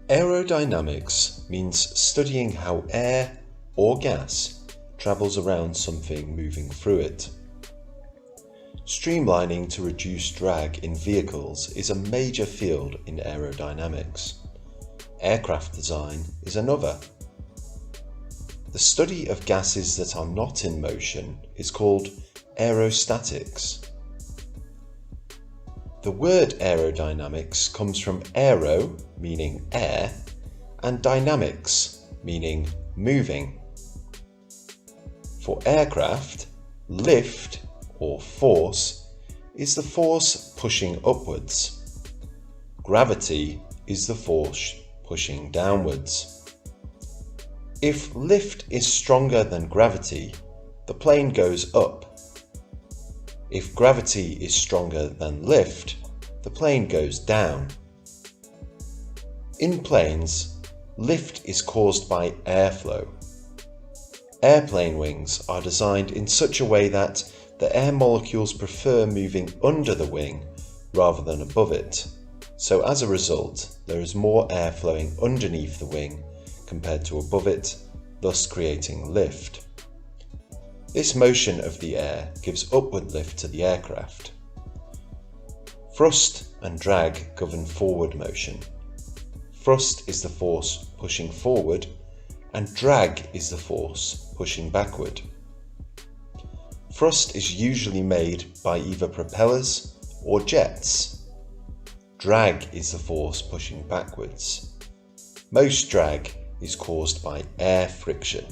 Aerodynamics means studying how air or gas travels around something moving through it. Streamlining to reduce drag in vehicles is a major field in aerodynamics. Aircraft design is another. The study of gases that are not in motion is called aerostatics. The word aerodynamics comes from aero, meaning air, and dynamics, meaning moving. For aircraft, lift, or force, is the force pushing upwards. Gravity is the force pushing downwards. If lift is stronger than gravity, the plane goes up. If gravity is stronger than lift, the plane goes down. In planes, lift is caused by airflow. Airplane wings are designed in such a way that the air molecules prefer moving under the wing rather than above it, so as a result there is more air flowing underneath the wing compared to above it, thus creating lift. This motion of the air gives upward lift to the aircraft. Thrust and drag govern forward motion. Thrust is the force pushing forward, and drag is the force pushing backward. Thrust is usually made by either propellers or jets. Drag is the force pushing backwards. Most drag is caused by air friction.